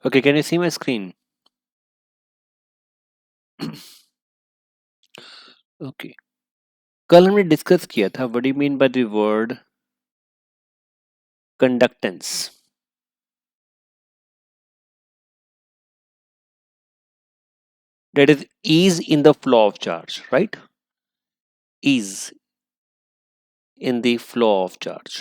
Okay, can you see my screen? Okay. कल हमने discuss किया था what do you mean by the word conductance. That is ease in the flow of charge, right? Ease in the flow of charge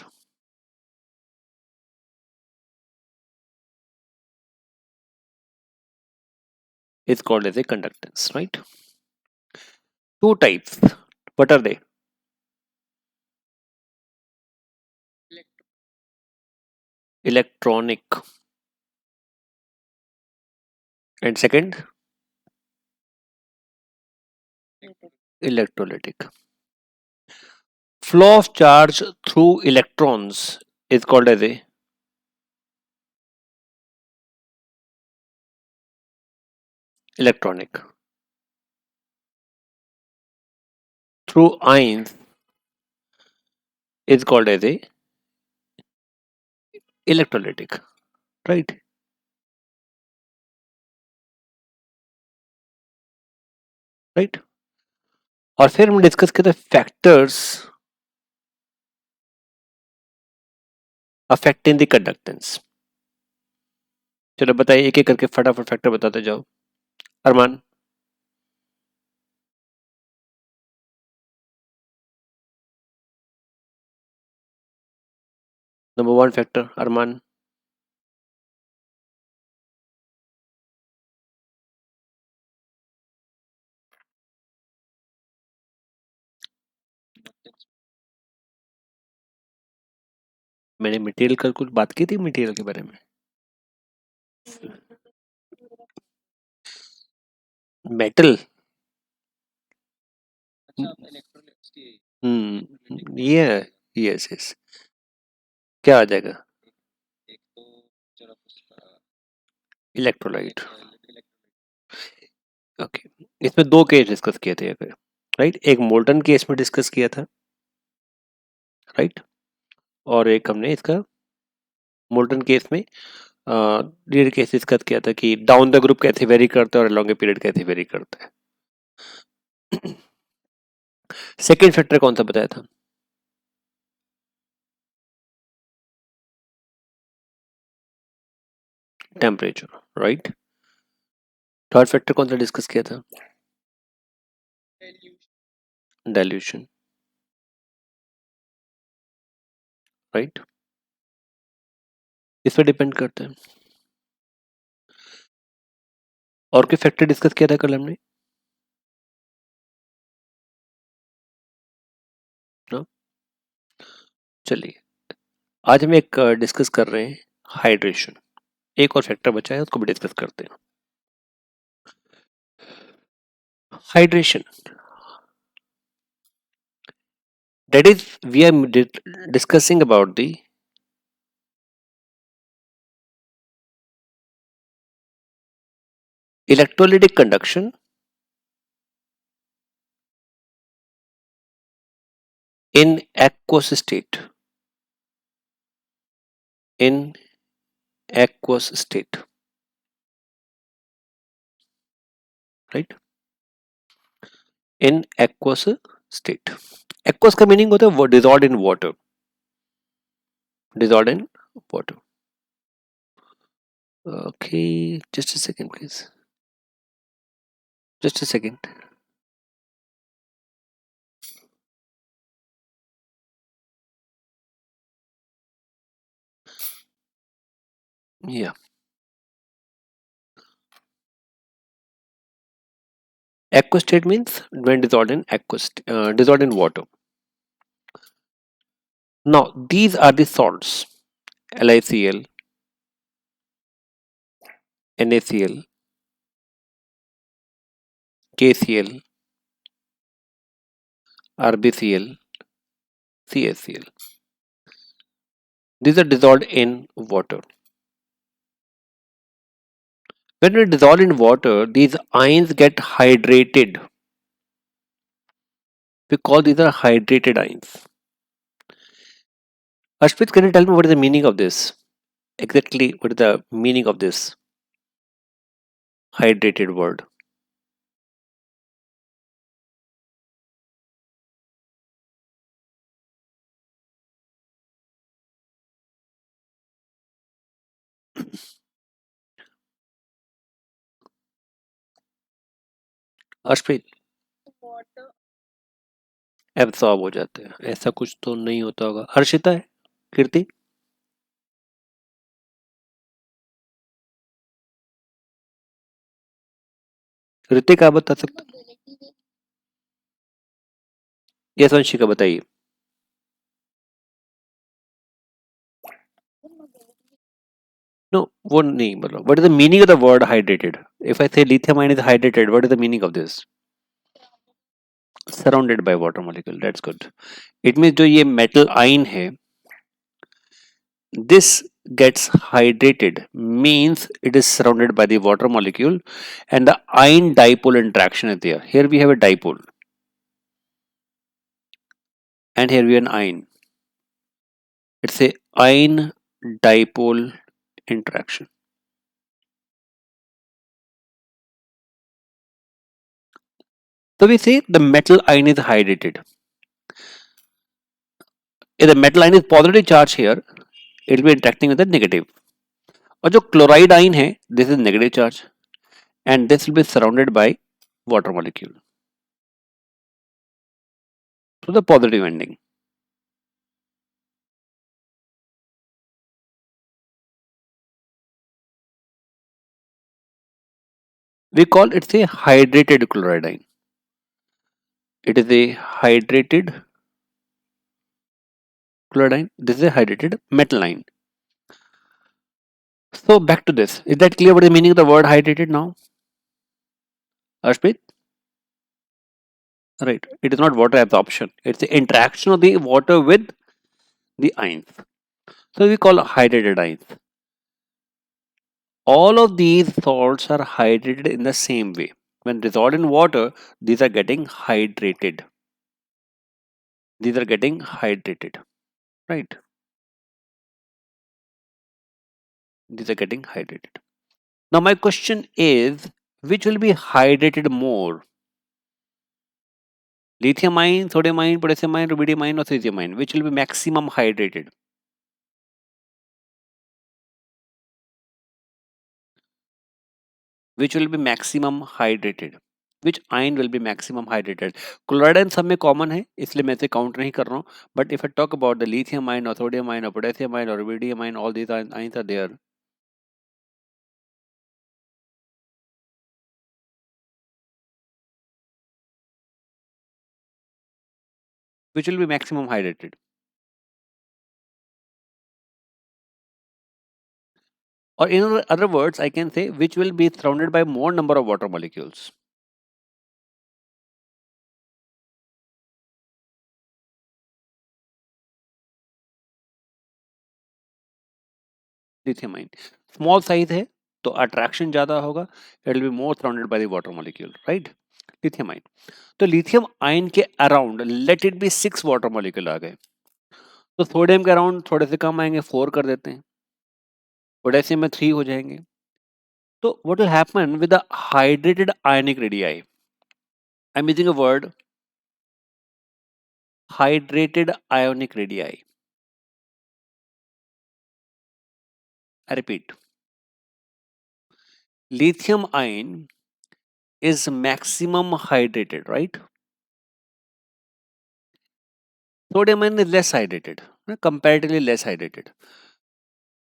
is called as a conductance, right? Two types. What are they? Electronic. And second, electrolytic. Flow of charge through electrons is called as a electronic. Through ions is called as a electrolytic, right? Right. और फिर हम discuss किए थे factors affecting the conductance. चलो बताइए एक एक करके फटाफट फैक्टर बताते जाओ. अरमान. नंबर वन फैक्टर अरमान. मैंने मटेरियल का कुछ बात की थी मटेरियल के बारे में. मेटल. ये यस यस. क्या आ जाएगा? इलेक्ट्रोलाइट. ओके. इसमें दो केस डिस्कस किए थे राइट. एक मोल्टन केस में डिस्कस किया था राइट. और एक हमने इसका मोल्टन केस में रियल केस डिस्कस किया था कि डाउन द ग्रुप कैसे वेरी करता है और लॉन्ग पीरियड कैसे वेरी करता है. सेकेंड फैक्टर कौन सा बताया था? Temperature right. थर्ड फैक्टर कौन सा डिस्कस किया था? Dilution right. इस पर डिपेंड करता है. और कोई फैक्टर डिस्कस किया था कल हमने? हाँ? चलिए आज हम एक डिस्कस कर रहे हैं हाइड्रेशन. एक और फैक्टर बचा है उसको भी डिस्कस करते हैं. Hydration that is we are discussing about the electrolytic conduction in aqueous state. In aqueous state right. In aqueous state. Aqueous का मीनिंग होता है dissolved in water. Dissolved in water. Okay, just a second please. Just a second. Yeah. Aqueous state means when dissolved in dissolved in water. Now these are the salts: LiCl, NaCl, KCl, RbCl, CaCl. These are dissolved in water. When we dissolve in water, these ions get hydrated. We call these are hydrated ions. Ashpit, can you tell me what is the meaning of this? Exactly, what is the meaning of this? hydrated word? Arshpreet, absorb हो जाते हैं, ऐसा कुछ तो नहीं होता होगा। हर्षिता है, कीर्ति, ऋतिक आप बता सकते? यस वंशिका बताइए। नो, वो नहीं मतलब what is the meaning of the word hydrated? If I say lithium ion is hydrated, what is the meaning of this? Surrounded by water molecule, that's good. It means जो ये metal ion है, this gets hydrated means it is surrounded by the water molecule and the ion dipole interaction is there. Here we have a dipole and here we have an ion. It's a ion dipole interaction. So we say the metal ion is hydrated. If the metal ion is positively charged here, it will be interacting with the negative. और जो chloride ion है, this is negative charge and this will be surrounded by water molecule. So the positive ending. We call it a hydrated chloride ion. It is a hydrated chloride ion. This is a hydrated metal ion. So back to this. Is that clear what is the meaning of the word hydrated now? Arshpreet? Right. It is not water absorption. It's the interaction of the water with the ions. So we call hydrated ions. All of these salts are hydrated in the same way. When dissolved in water, these are getting hydrated. These are getting hydrated. Right. These are getting hydrated. Now my question is, which will be hydrated more? Lithium ion, sodium ion, potassium ion, rubidium ion or cesium ion? Which will be maximum hydrated? Which will be maximum hydrated? Which ion will be maximum hydrated? Chloride ion सब में common है, इसलिए मैं इसे count नहीं कर रहा हूँ. But if I talk about the lithium ion or sodium ion or potassium ion or rubidium ion, all these ions are there. Which will be maximum hydrated? Or in other words, I can say which will be surrounded by more number of water molecules. Lithium ion. Small size है, तो attraction ज़्यादा होगा. It will be more surrounded by the water molecule, right? Lithium ion. तो lithium ion के around let it be 6 water molecule आ गए, तो sodium के अराउंड थोड़े से कम आएंगे, 4 कर देते हैं, पोटेशियम में 3 हो जाएंगे. तो what will happen with the hydrated ionic radii? I am using a word hydrated ionic radii. I repeat, lithium ion is maximum hydrated, right? Sodium ion is less hydrated, comparatively less hydrated.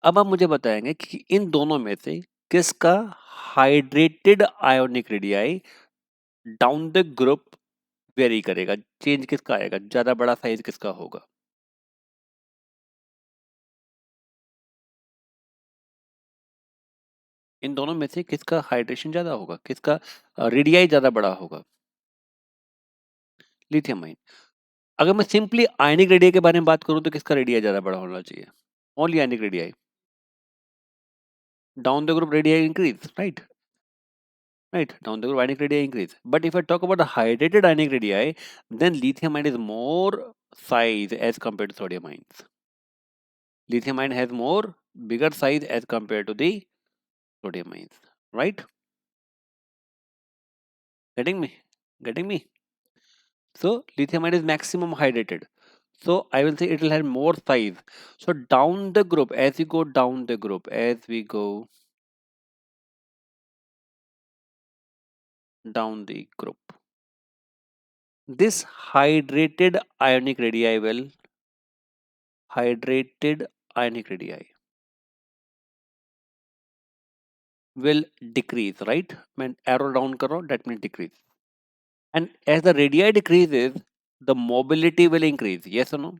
अब आप मुझे बताएंगे कि इन दोनों में से किसका hydrated ionic radii down the group very करेगा, चेंज किसका आएगा, ज्यादा बड़ा साइज किसका होगा? इन दोनों में से किसका हाइड्रेशन ज्यादा होगा, किसका रेडियाई ज्यादा बड़ा होगा? Lithium ion. अगर मैं सिंपली आयनिक रेडियाई के बारे में बात करूं तो किसका रेडियाई ज्यादा बड़ा होना चाहिए? Only ionic radii. Down the group radii increase, right? Right, down the group ionic radii increase. But if I talk about the hydrated ionic radii, then lithium ion is more size as compared to sodium ions. Lithium ion has more bigger size as compared to the sodium ions, right? Getting me? So lithium ion is maximum hydrated. So I will say it will have more size. So down the group, as we go down the group, as we go down the group, this hydrated ionic radii will decrease, right? When arrow down karo, that means decrease. And as the radii decreases, the mobility will increase. Yes or no?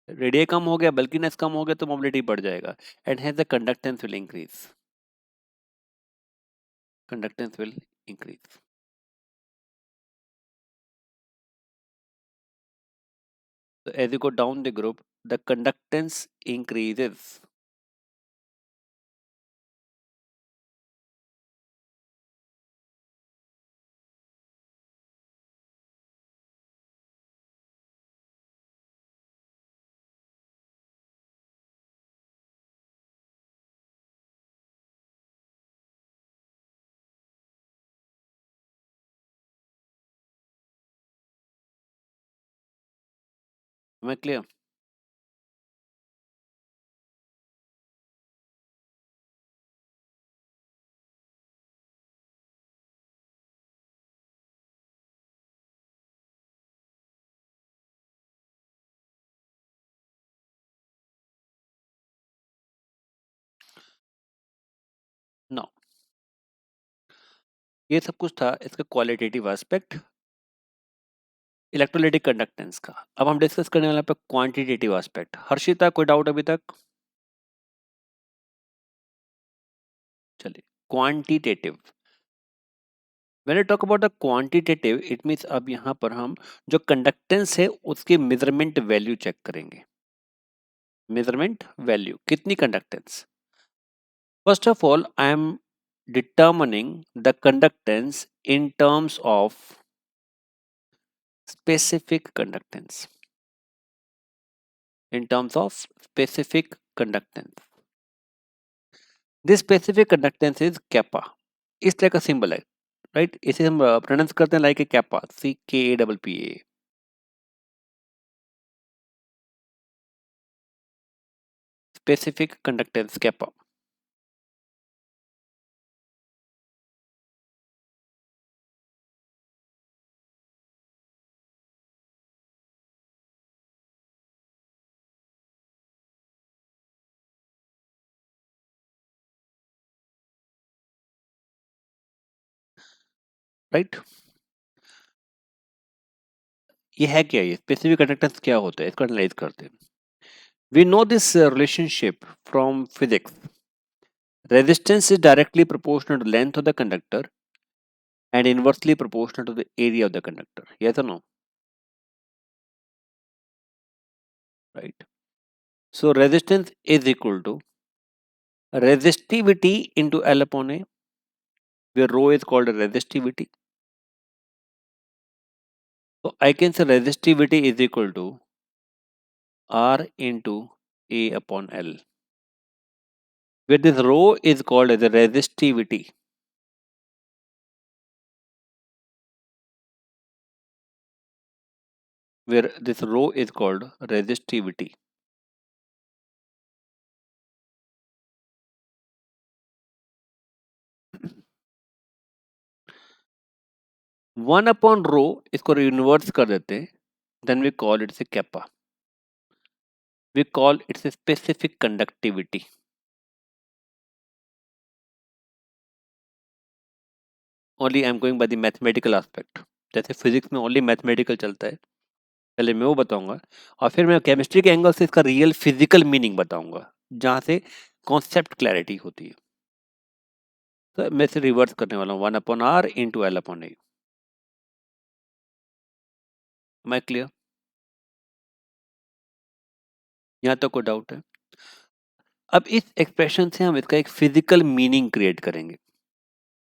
Radii कम हो गया, bulkiness कम हो गया तो mobility बढ़ जाएगा. And has the conductance will increase. Conductance will increase. So as you go down the group, the conductance increases. Am I clear? No. ये सब कुछ था इसका क्वालिटेटिव एस्पेक्ट इलेक्ट्रोलाइटिक कंडक्टेंस का. अब हम डिस्कस करने वाले पे क्वांटिटेटिव एस्पेक्ट. हर्षिता, कोई डाउट अभी तक? चलिए, quantitative. When I talk about the quantitative, it means अब यहाँ पर हम जो कंडक्टेंस है उसकी मेजरमेंट वैल्यू चेक करेंगे. मेजरमेंट वैल्यू कितनी conductance. First of all, I am determining the conductance in terms of specific conductance. In terms of specific conductance. This specific conductance is kappa. इस तरह का सिंबल है, right? इसे हम pronounce करते हैं like a kappa, CKAPPA. Specific conductance kappa. Right? ये है क्या? ये स्पेसिफिक कंडक्टेंस क्या होता है, इसको एनालाइज करते हैं. We know this relationship from physics. Resistance is directly proportional to the length of the conductor and inversely proportional to the area of the conductor. Yes or no? Right. So resistance is equal to resistivity into L upon A, where rho is called resistivity. So I can say resistivity is equal to R into A upon L, where this rho is called as a resistivity. Where this rho is called resistivity. One upon rho इसको reverse कर देते हैं, then we call its a kappa. We call its a specific conductivity. Only I am going by the mathematical aspect. जैसे physics में only mathematical चलता है, पहले मैं वो बताऊंगा और फिर मैं केमिस्ट्री के एंगल से इसका रियल फिजिकल मीनिंग बताऊंगा, जहां से कॉन्सेप्ट क्लैरिटी होती है. तो मैं इसे रिवर्स करने वाला हूँ, one upon R into L upon A. मैं क्लियर? यहाँ तक कोई डाउट है? अब इस एक्सप्रेशन से हम इसका एक फिजिकल मीनिंग क्रिएट करेंगे,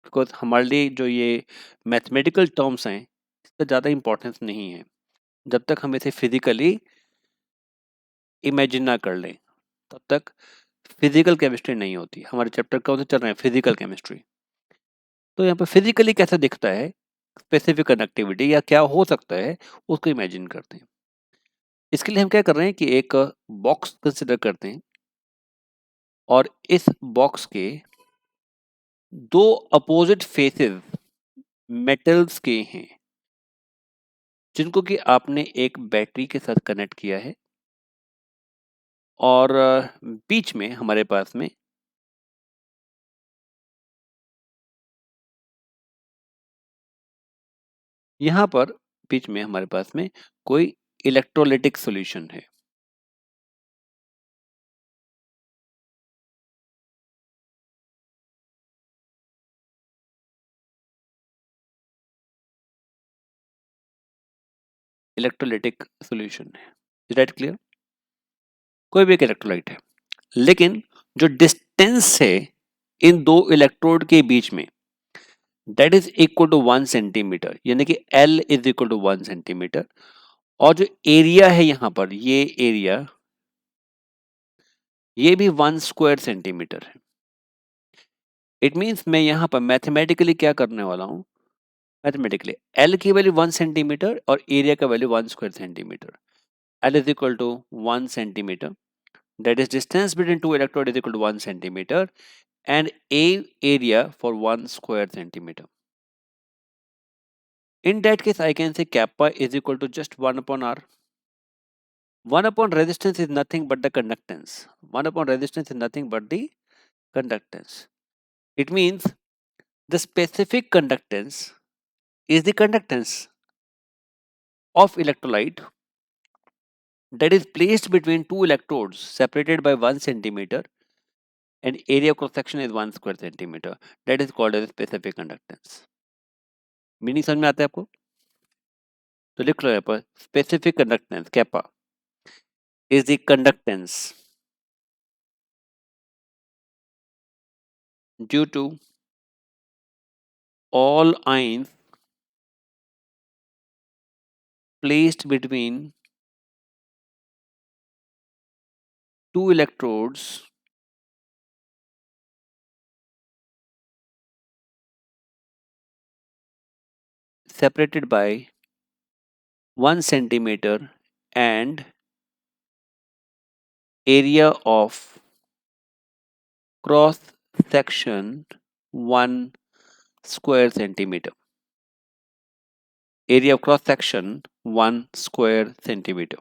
बिकॉज हमारे लिए जो ये मैथमेटिकल टर्म्स हैं इसका ज़्यादा इंपॉर्टेंस नहीं है जब तक हम इसे फिजिकली इमेजिन ना कर लें. तब तक फिजिकल केमिस्ट्री नहीं होती. हमारे चैप्टर कौन से चल रहे हैं? Physical chemistry. तो यहाँ पे फिजिकली कैसा दिखता है स्पेसिफिक कंडक्टिविटी या क्या हो सकता है उसको इमेजिन करते हैं। इसके लिए हम क्या कर रहे हैं कि एक बॉक्स कंसिडर करते हैं और इस बॉक्स के दो अपोजिट फेसेस मेटल्स के हैं जिनको कि आपने एक बैटरी के साथ कनेक्ट किया है और बीच में हमारे पास में यहाँ पर बीच में हमारे पास में कोई इलेक्ट्रोलिटिक सॉल्यूशन है। इलेक्ट्रोलिटिक सॉल्यूशन है, राइट? क्लियर? कोई भी एक इलेक्ट्रोलाइट है, लेकिन जो डिस्टेंस है इन दो इलेक्ट्रोड के बीच में that is equal to 1 centimetre, यानी कि L is equal to 1 centimetre. और जो एरिया है यहाँ पर, ये एरिया ये भी 1 स्क्वायर सेंटीमीटर है। इट मीन्स मैं यहाँ पर मैथमेटिकली क्या करने वाला हूँ, मैथमेटिकली L की वैल्यू 1 सेंटीमीटर और एरिया का value 1 square centimetre. L is equal to 1 centimeter. That is distance between two electrode is equal to 1 centimeter and A area for 1 square centimeter. In that case, I can say kappa is equal to just 1 upon R. 1 upon resistance is nothing but the conductance. 1 upon resistance is nothing but the conductance. It means the specific conductance is the conductance of electrolyte that is placed between two electrodes separated by 1 centimeter and area cross section is 1 square centimeter. That is called as specific conductance. Meaning समझ में आता है आपको? तो लिख लो यहाँ पर specific conductance kappa is the conductance due to all ions placed between two electrodes separated by 1 centimeter and area of cross section 1 square centimeter. Area of cross section 1 square centimeter.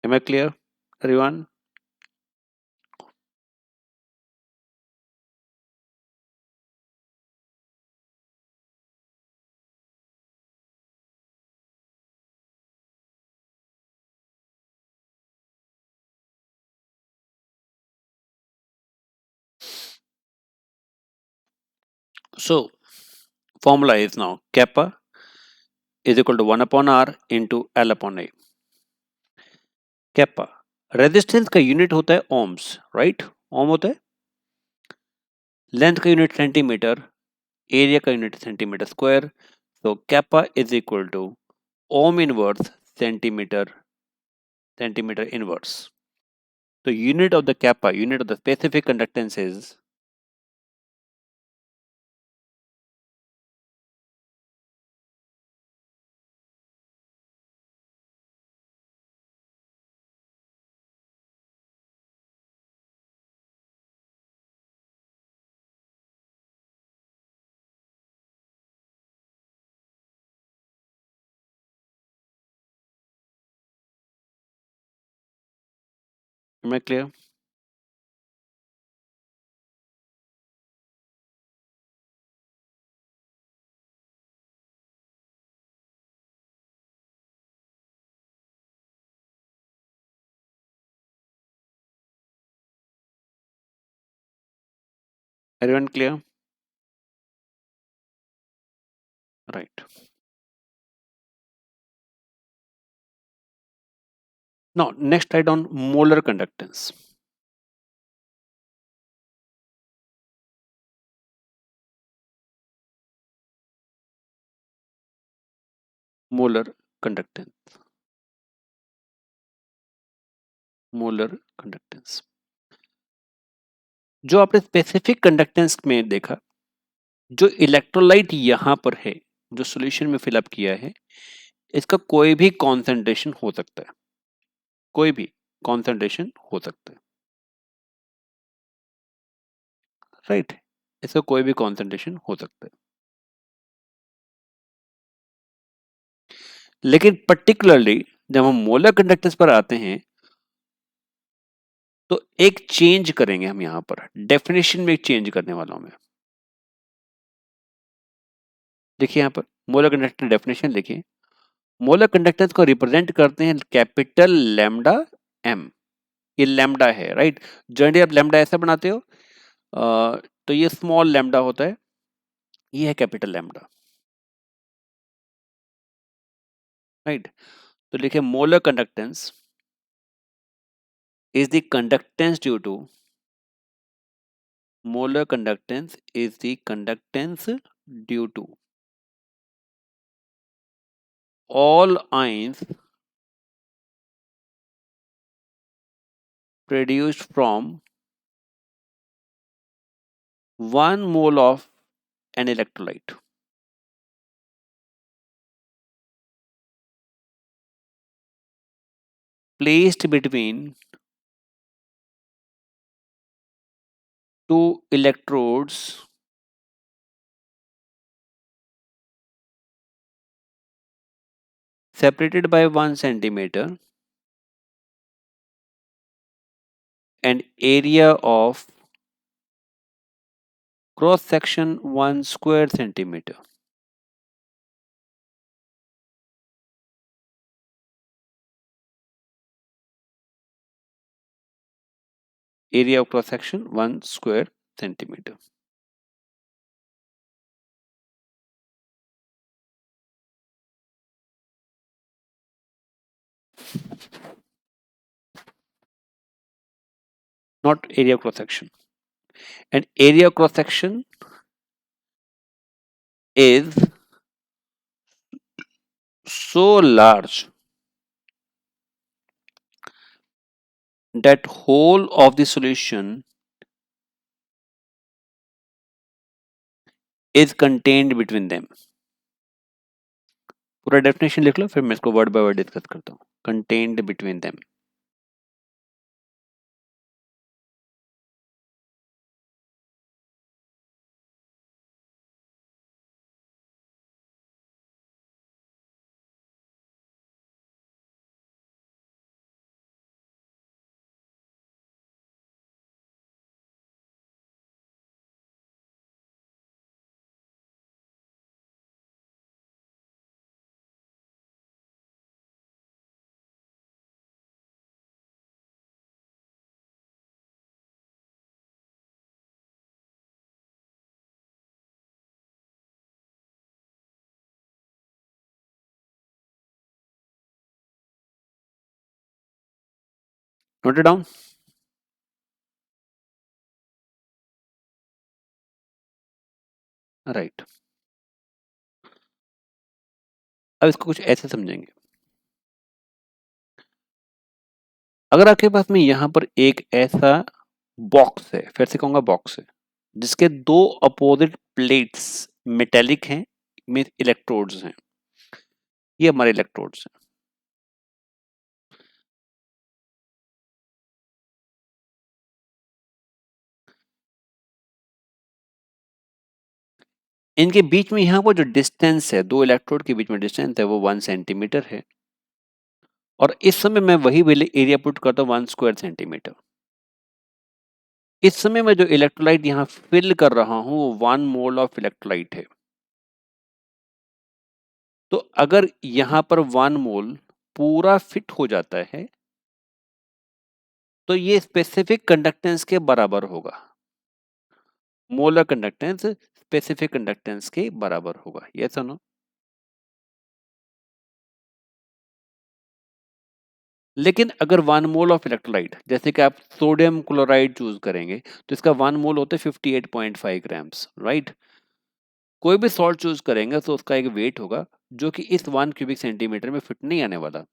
Am I clear, everyone? So formula is now kappa is equal to 1 upon R into L upon A. Kappa resistance का unit होता है ohms, right? Ohm होता है, length का unit centimetre, area का unit centimetre square. तो kappa is equal to ohm inverse centimetre, centimetre inverse. तो unit of the kappa, unit of the specific conductance is Am I clear? Everyone clear? Right. Now, next write down molar conductance. Molar conductance. Molar conductance. जो आपने specific conductance में देखा, जो electrolyte यहां पर है, जो सॉल्यूशन में फिलअप किया है, इसका कोई भी कॉन्सेंट्रेशन हो सकता है, कोई भी कॉन्सेंट्रेशन हो सकता है, राइट? इसका कोई भी कॉन्सेंट्रेशन हो सकता है, लेकिन पर्टिकुलरली जब हम मोलर कंडक्टेंस पर आते हैं तो एक चेंज करेंगे हम यहां पर, डेफिनेशन में एक चेंज करने वाला हूं मैं। देखिए यहां पर मोलर कंडक्टेंस डेफिनेशन लिखिए, मोलर कंडक्टेंस को रिप्रेजेंट करते हैं कैपिटल लैम्डा एम। ये लैम्डा है, राइट? जनरली आप लैम्डा ऐसा बनाते हो, तो ये स्मॉल लैम्डा होता है, ये है कैपिटल लैम्डा, राइट? तो लिखिए molar conductance is the conductance due to, molar conductance is the conductance due to all ions produced from 1 mole of an electrolyte placed between two electrodes separated by 1 centimeter and area of cross section 1 square centimeter. Area of cross section 1 square centimeter. Not area of cross section. And area of cross section is so large that whole of the solution is contained between them. पूरा definition लिख लो, फिर मैं इसको word by word discuss करता हूँ. Contained between them. Note it down. Right. अब इसको कुछ ऐसे समझेंगे. अगर आपके पास में यहाँ पर एक ऐसा बॉक्स है, फिर से कहूंगा बॉक्स है, जिसके दो अपोजिट प्लेट्स मेटेलिक हैं, में इलेक्ट्रोड्स हैं, ये हमारे इलेक्ट्रोड्स हैं। इनके बीच में यहाँ पर जो डिस्टेंस है, दो इलेक्ट्रोड के बीच में डिस्टेंस है, वो 1 सेंटीमीटर है। और इस समय मैं वही एरिया पुट करता हूँ 1 स्क्वायर सेंटीमीटर। इस समय मैं जो इलेक्ट्रोलाइट यहाँ फिल कर रहा हूँ वो 1 मोल ऑफ इलेक्ट्रोलाइट है। तो अगर यहाँ पर 1 मोल पूरा फिट हो जाता है तो ये स्पेसिफिक कंडक्टेंस के बराबर होगा। मोलर कंडक्टेंस स्पेसिफिक कंडक्टेंस के बराबर होगा। ये सुनो, लेकिन अगर 1 मोल ऑफ इलेक्ट्रोलाइट, जैसे कि आप सोडियम क्लोराइड चूज करेंगे तो इसका 1 मोल होता है 58.5 ग्राम्स, राइट। कोई भी सॉल्ट चूज करेंगे तो उसका एक वेट होगा जो कि इस 1 क्यूबिक सेंटीमीटर में फिट नहीं आने वाला।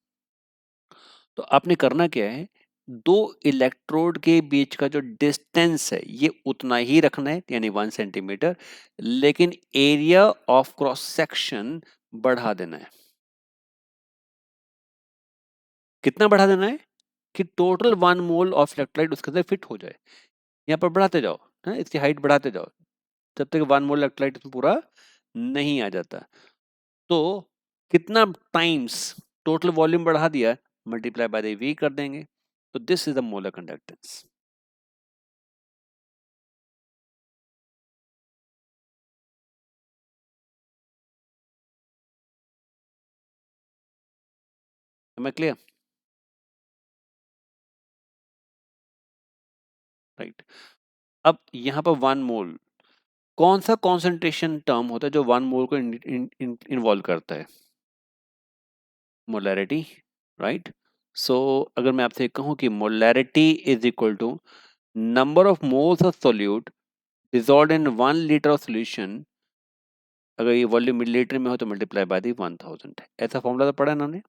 तो आपने करना क्या है, दो इलेक्ट्रोड के बीच का जो डिस्टेंस है ये उतना ही रखना है, यानी 1 सेंटीमीटर, लेकिन एरिया ऑफ क्रॉस सेक्शन बढ़ा देना है। कितना बढ़ा देना है कि टोटल 1 मोल ऑफ इलेक्ट्रोलाइट उसके अंदर फिट हो जाए। यहाँ पर बढ़ाते जाओ, है इसकी हाइट बढ़ाते जाओ जब तक 1 मोल इलेक्ट्रोलाइट इसमें पूरा नहीं आ जाता। तो कितना टाइम्स टोटल वॉल्यूम बढ़ा दिया, मल्टीप्लाई बाय द वी कर देंगे। तो this is the molar conductance. मैं क्लियर, राइट। अब यहाँ पर 1 मोल, कौन सा कॉन्सेंट्रेशन टर्म होता है जो 1 मोल को इन्वॉल्व करता है? Molarity, right. सो अगर मैं आपसे कहूँ कि molarity is equal to number of moles of solute dissolved in 1 litre of solution, अगर ये वॉल्यूम मिलीलीटर में हो तो मल्टीप्लाई बाय दी 1000। ऐसा फॉर्मूला तो पढ़ा है ना हमने,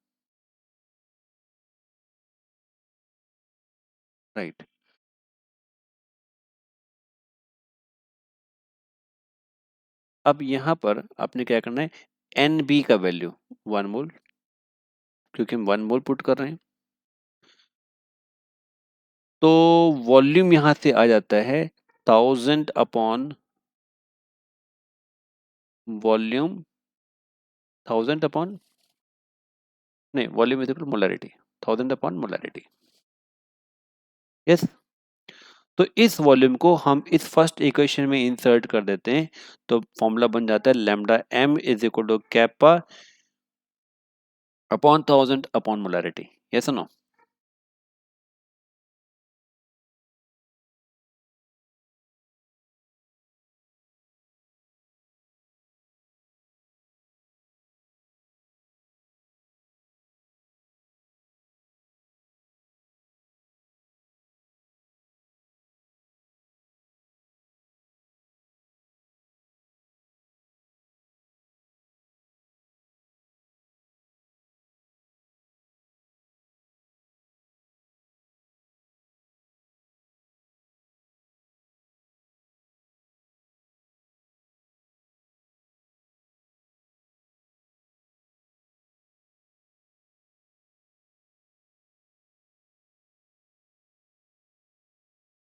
राइट। अब यहाँ पर आपने क्या करना है, एन बी का वैल्यू 1 मोल, क्योंकि हम 1 मोल पुट कर रहे हैं। तो वॉल्यूम यहाँ से आ जाता है 1000 अपॉन वॉल्यूम, 1000 अपॉन, नहीं, volume is equal molarity, 1000 upon molarity. Yes. तो इस वॉल्यूम को हम इस फर्स्ट इक्वेशन में इंसर्ट कर देते हैं, तो फॉर्मूला बन जाता है lambda M is equal to kappa upon 1000 upon molarity. Yes no?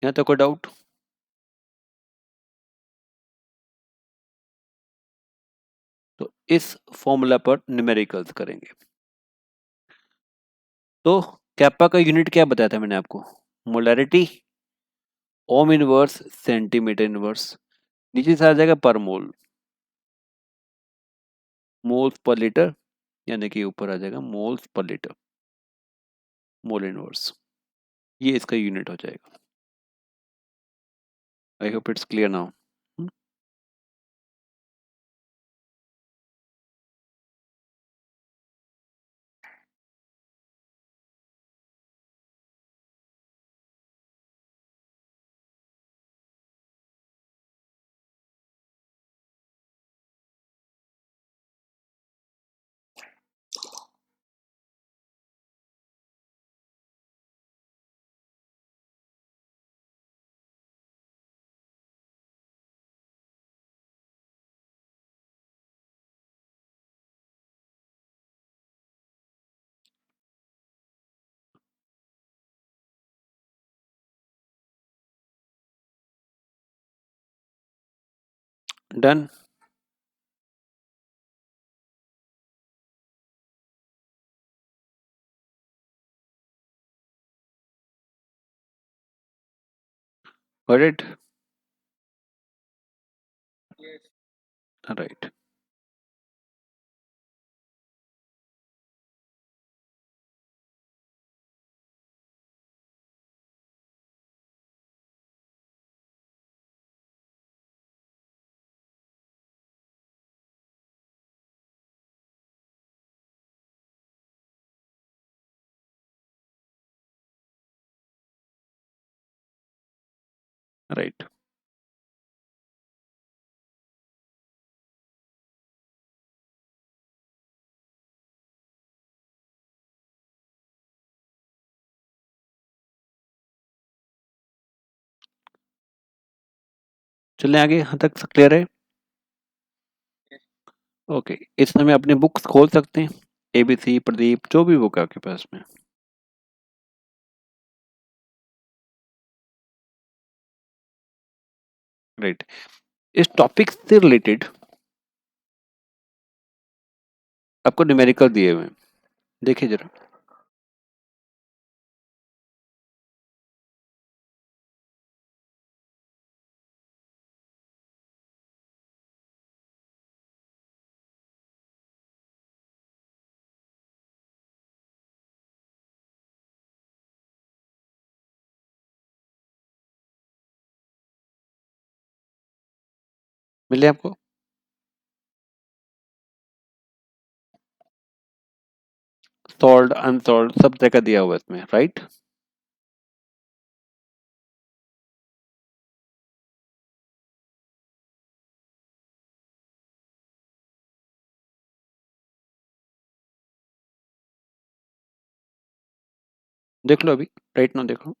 यहाँ तो कोई डाउट? तो इस फॉर्मूला पर न्यूमेरिकल्स करेंगे। तो कैपा का यूनिट क्या बताया था मैंने आपको? मोलैरिटी, ओम इनवर्स, सेंटीमीटर इनवर्स। नीचे से आ जाएगा पर मोल, मोल्स पर लीटर, यानी कि ऊपर आ जाएगा moles per litre, mole inverse. ये इसका यूनिट हो जाएगा। I hope it's clear now. Done. Got it? Right. Right. चलें आगे, यहाँ तक क्लियर है? ओके, इस समय अपनी बुक्स खोल सकते हैं, एबीसी, प्रदीप, जो भी बुक है आपके पास में। राइट। इस टॉपिक से रिलेटेड आपको न्यूमेरिकल दिए हुए हैं, देखिए जरा। मिले आपको? सॉल्व्ड, अनसॉल्व्ड सब तरह का दिया हुआ है इसमें, राइट? देख लो अभी, राइट नाउ देखो।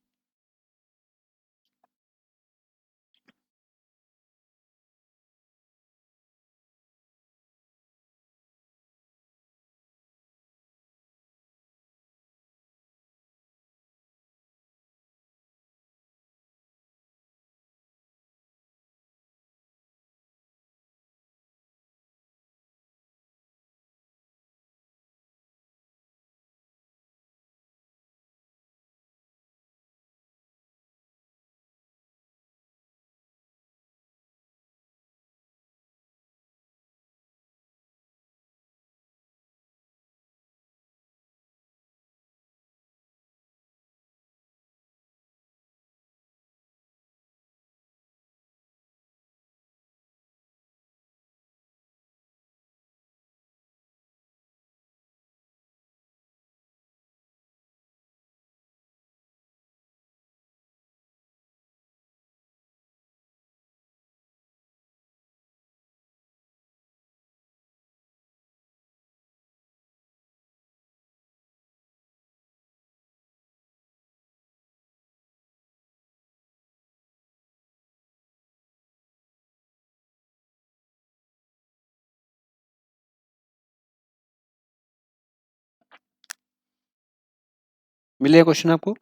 मिले क्वेश्चन आपको?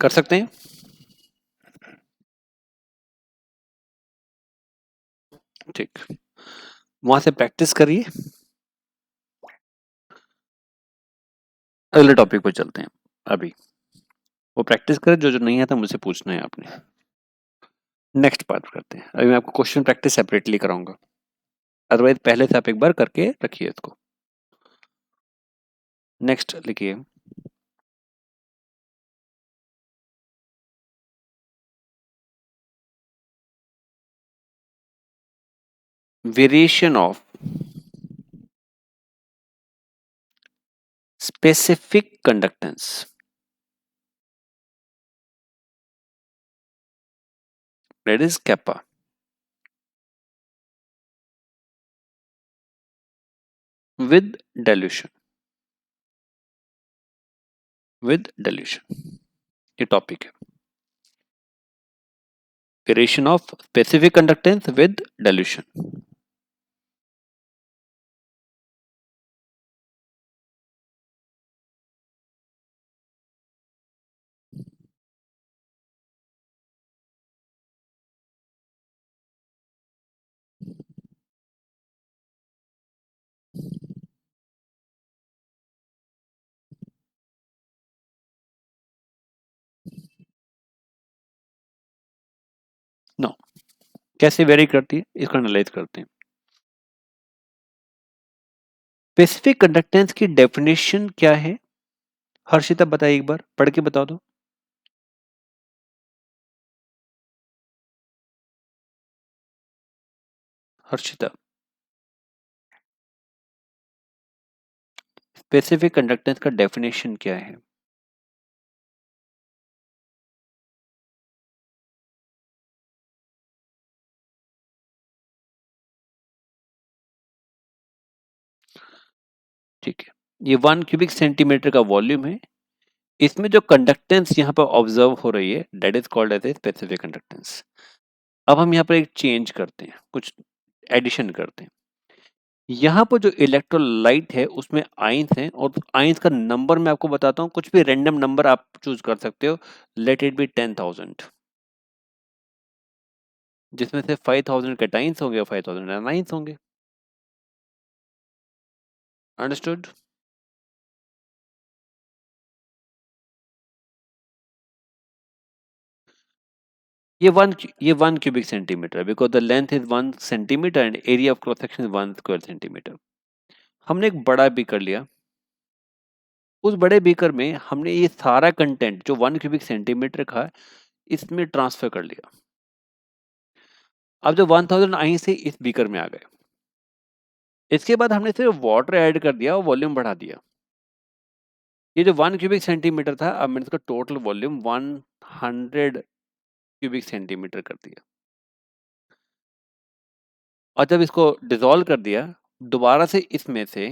कर सकते हैं, ठीक। वहां से प्रैक्टिस करिए, अगले टॉपिक पे चलते हैं। अभी वो प्रैक्टिस करें, जो जो नहीं आता मुझसे पूछना है आपने। नेक्स्ट पार्ट करते हैं, अभी मैं आपको क्वेश्चन प्रैक्टिस सेपरेटली कराऊंगा, अदरवाइज पहले से आप एक बार करके रखिए इसको। नेक्स्ट लिखिए, variation of specific conductance, that is kappa, with dilution, with dilution, ये टॉपिक है, variation of specific conductance with dilution। No, कैसे वेरी करती है इसको एनालाइज करते हैं। स्पेसिफिक कंडक्टेंस की डेफिनेशन क्या है? हर्षिता बताइए, एक बार पढ़ के बता दो। हर्षिता, स्पेसिफिक कंडक्टेंस का डेफिनेशन क्या है? ठीक है, ये 1 क्यूबिक सेंटीमीटर का वॉल्यूम है। इसमें जो कंडक्टेंस यहाँ पर ऑब्जर्व हो रही है that is called as a specific conductance. अब हम यहाँ पर एक चेंज करते हैं, कुछ एडिशन करते हैं। यहाँ पर जो इलेक्ट्रोलाइट है उसमें आयंस हैं, और आयंस का नंबर मैं आपको बताता हूँ, कुछ भी रैंडम नंबर आप चूज कर सकते हो। लेट इट बी 10,000, जिसमें से 5,000 कैटाइंस होंगे और 5,000 एनाइंस होंगे। अंडरस्टूड? ये one cubic centimetre, because the length is 1 centimetre and area of cross section is 1 square centimetre. हमने एक बड़ा बीकर लिया। उस बड़े बीकर में हमने ये सारा कंटेंट जो 1 क्यूबिक सेंटीमीटर का इसमें ट्रांसफर कर लिया। अब जो 1,000 आई से इस बीकर में आ गए। इसके बाद हमने सिर्फ वाटर ऐड कर दिया और वॉल्यूम बढ़ा दिया। ये जो 1 क्यूबिक सेंटीमीटर था, अब मैंने इसका टोटल वॉल्यूम 100 क्यूबिक सेंटीमीटर कर दिया। और जब इसको डिसॉल्व कर दिया, दोबारा से इसमें से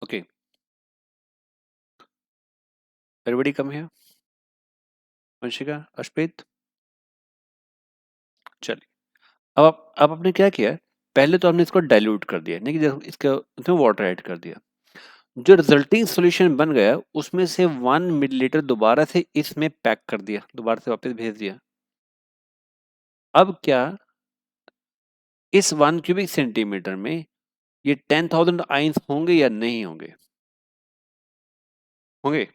ओके, एवरीबॉडी कम है। वंशिका, अश्पित, चलिए। अब आपने क्या किया? पहले तो हमने इसको डाइल्यूट कर दिया, नहीं कि जब इसके इसमें वाटर ऐड कर दिया। जो रिजल्टिंग सॉल्यूशन बन गया उसमें से 1 मिलीलीटर दोबारा से इसमें पैक कर दिया, दोबारा से वापस भेज दिया। अब क्या इस 1 क्यूबिक सेंटीमीटर में ये 10,000 आइंस होंगे या नहीं होंगे? होंगे?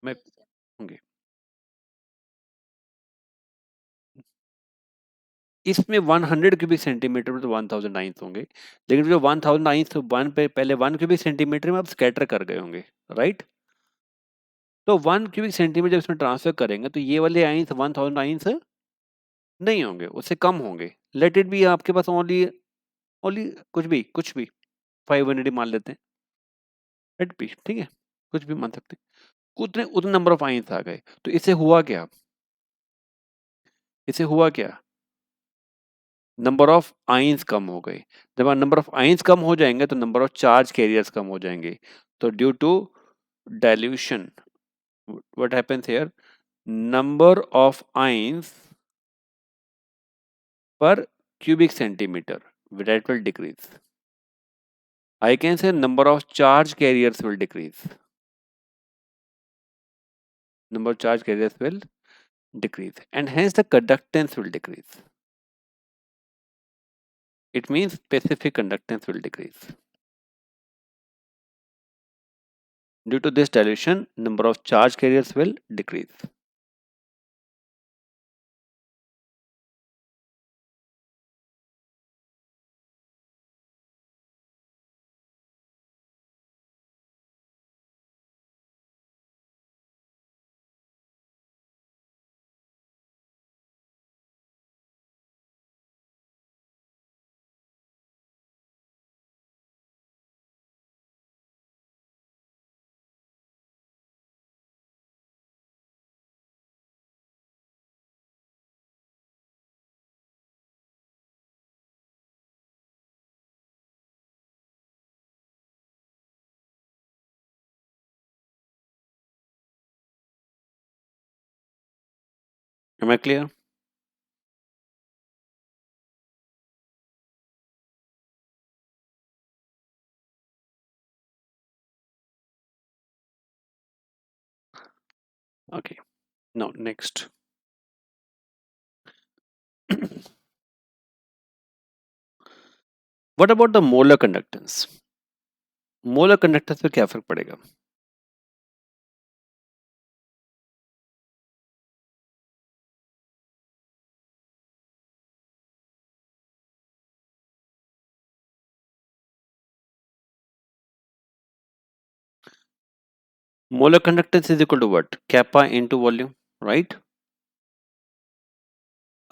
मैं होंगे। इसमें 100 क्यूबिक सेंटीमीटर में तो 1,000 आइंस होंगे, लेकिन जो 1,000 आइंस वन पे पहले 1 क्यूबिक सेंटीमीटर में अब स्कैटर कर गए होंगे, राइट? तो 1 क्यूबिक सेंटीमीटर जब इसमें ट्रांसफर करेंगे तो ये वाले आइंस 1,000 आइंस नहीं होंगे, उससे कम होंगे। लेट इट बी आपके पास ओनली ओनली कुछ भी 500 मान लेते हैं, लेट बी, ठीक है, कुछ भी मान सकते हैं। उतने उतने नंबर ऑफ आइंस आ गए, तो इससे हुआ क्या? इससे हुआ क्या? नंबर ऑफ आइंस कम हो गए। जब नंबर ऑफ आइंस कम हो जाएंगे तो नंबर ऑफ चार्ज कैरियर्स कम हो जाएंगे। तो due to dilution what happens here, number of ions per cubic centimetre that will decrease. I can say number of charge carriers will decrease. Number of charge carriers will decrease, and hence the conductance will decrease. It means specific conductance will decrease. Due to this dilution, number of charge carriers will decrease. Am I clear? Okay. Now next. What about the molar conductance? Molar conductance पे क्या फर्क पड़ेगा? Molar conductance is equal to what? Kappa into volume, right?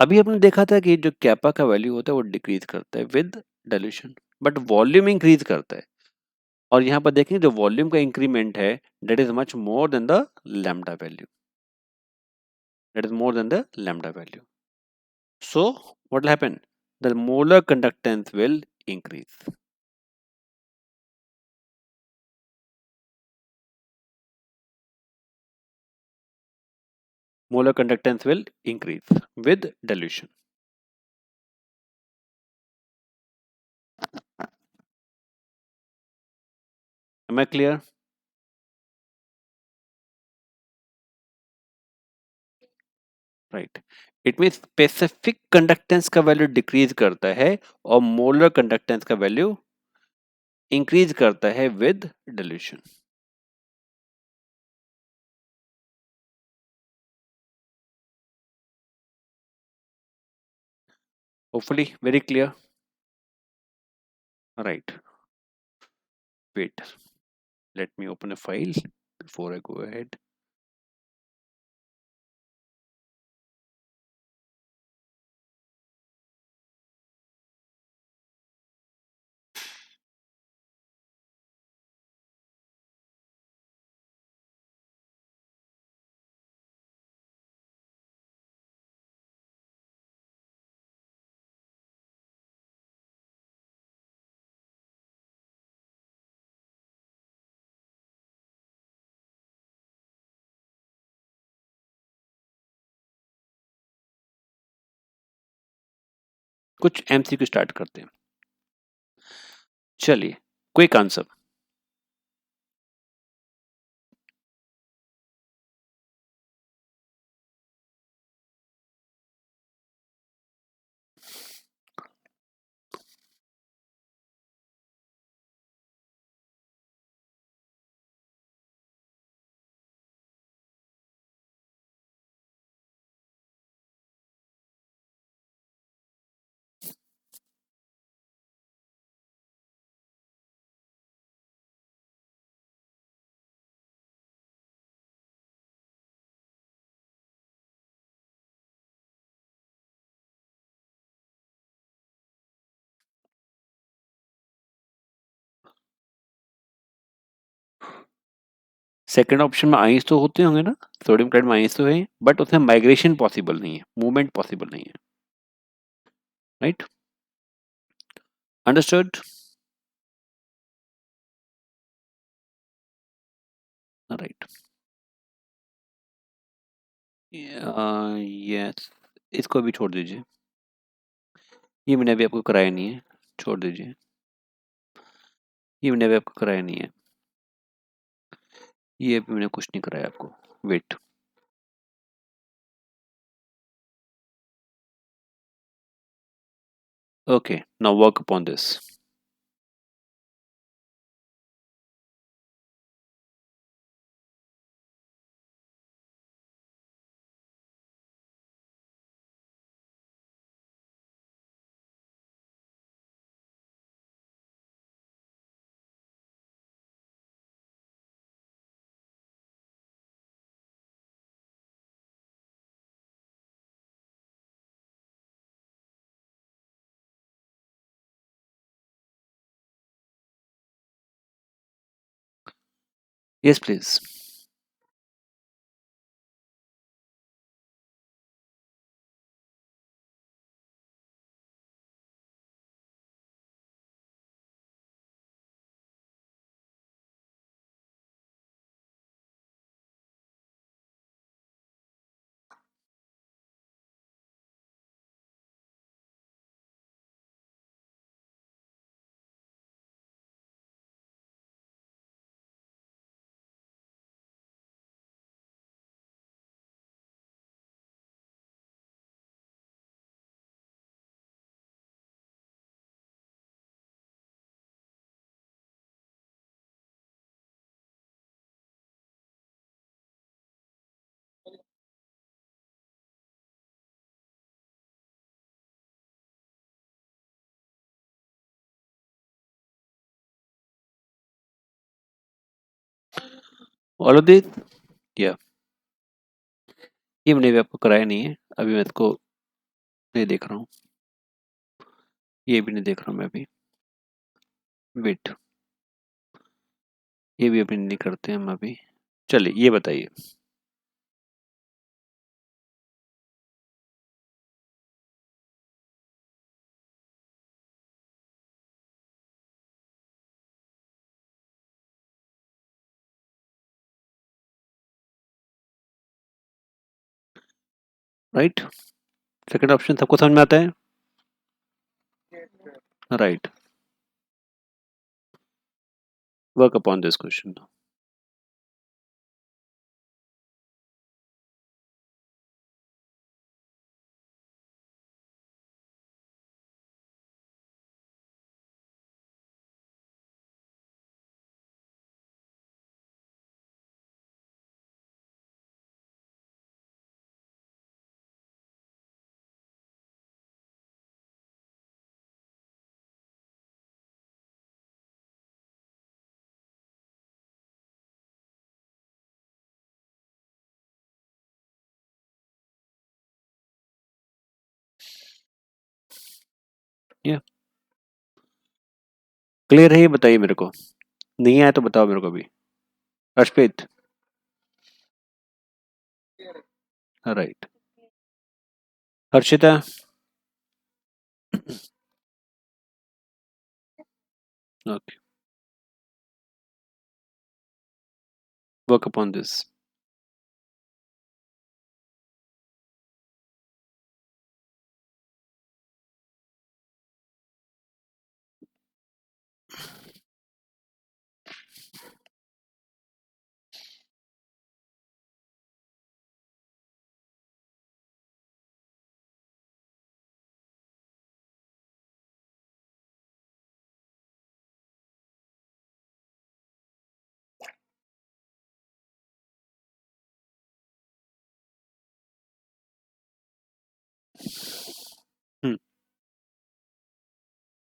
अभी आपने देखा था कि जो कैपा का वैल्यू होता है वो डिक्रीज करता है with dilution, but volume increase करता है। और यहाँ पर देखें जो वॉल्यूम का इंक्रीमेंट है that is much more than the lambda value, that is more than the lambda value. So what will happen? The molar conductance will increase. Molar conductance will increase with dilution. Am I clear? Right. It means specific conductance का value decrease करता है और molar conductance का value increase करता है with dilution. Hopefully very clear. Right. Wait. Let me open a file before I go ahead. कुछ MCQ start करते हैं. चलिए, क्विक आंसर. सेकंड ऑप्शन में आइंस तो होते होंगे ना, सोडियम क्लोराइड में आइंस तो है, बट उसमें माइग्रेशन पॉसिबल नहीं है, मूवमेंट पॉसिबल नहीं है. राइट? अंडरस्टूड? राइट. यस, इसको भी छोड़ दीजिए, ये मैंने अभी आपको कराया नहीं है, छोड़ दीजिए. ये मैंने अभी आपको कराया नहीं है, ये अभी मैंने कुछ नहीं कराया आपको। Wait, okay, now work upon this. Yes please. All of this, या ये मैंने भी आपको कराया नहीं है, अभी मैं इसको नहीं देख रहा हूँ, ये भी नहीं देख रहा हूँ मैं अभी। वेट, ये भी अभी नहीं करते हम अभी। चलिए ये बताइए, राइट, सेकंड ऑप्शन सबको समझ में आता है, right, work upon this question. या क्लियर है, ये बताइए मेरे को, नहीं आया तो बताओ मेरे को भी। Arshpreet, right, Harshita, okay, work upon this.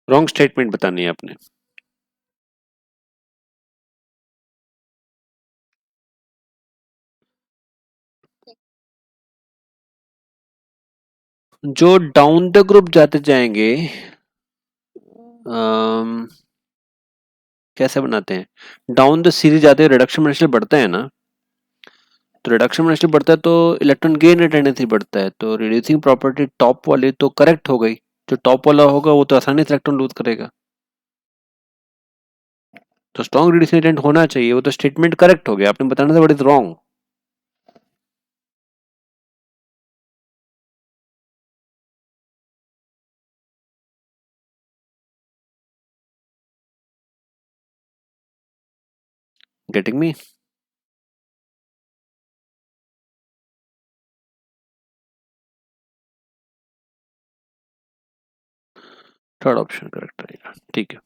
Wrong statement बतानी है आपने। जो डाउन द ग्रुप जाते जाएंगे, अम, कैसे बनाते हैं, डाउन द सीरीज जाते रिडक्शन पोटेंशियल बढ़ता है ना, तो रिडक्शन पोटेंशियल बढ़ता है तो इलेक्ट्रॉन गेन टेंडेंसी बढ़ता है, तो रिड्यूसिंग प्रॉपर्टी टॉप वाली तो करेक्ट हो गई, जो टॉप वाला होगा वो तो आसानी से इलेक्ट्रॉन लूज करेगा, तो स्ट्रॉन्ग रिड्यूसिंग एजेंट होना चाहिए, वो तो स्टेटमेंट करेक्ट हो गया, आपने बताना था what is wrong. Getting me? Third option correct रहेगा, ठीक है।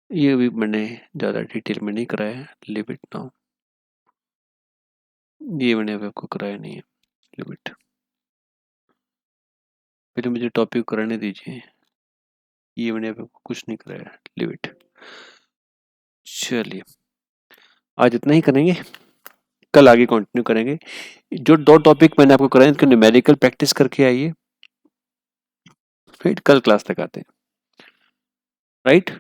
ये भी मैंने ज़्यादा डिटेल में नहीं कराया है, लिव इट नाउ। ये मैंने अभी आपको कराया नहीं है, लिव इट। पहले मुझे टॉपिक कराने दीजिए, ये मैंने अभी आपको कुछ नहीं कराया, लिव इट। चलिए आज इतना ही करेंगे, कल आगे कंटिन्यू करेंगे। जो 2 टॉपिक मैंने आपको कराए इसको न्यूमेरिकल प्रैक्टिस करके आइए, राइट? कल क्लास तक आते हैं, राइट?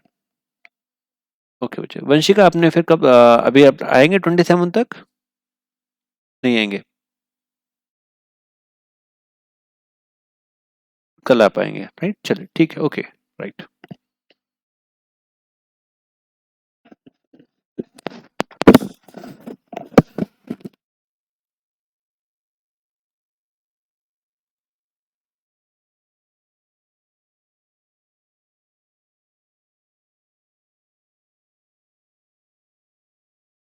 ओके बच्चे। वंशिका आपने फिर कब अभी आप आएंगे 27 तक? नहीं आएंगे? कल आप आएंगे, राइट? चलिए ठीक है, ओके, राइट।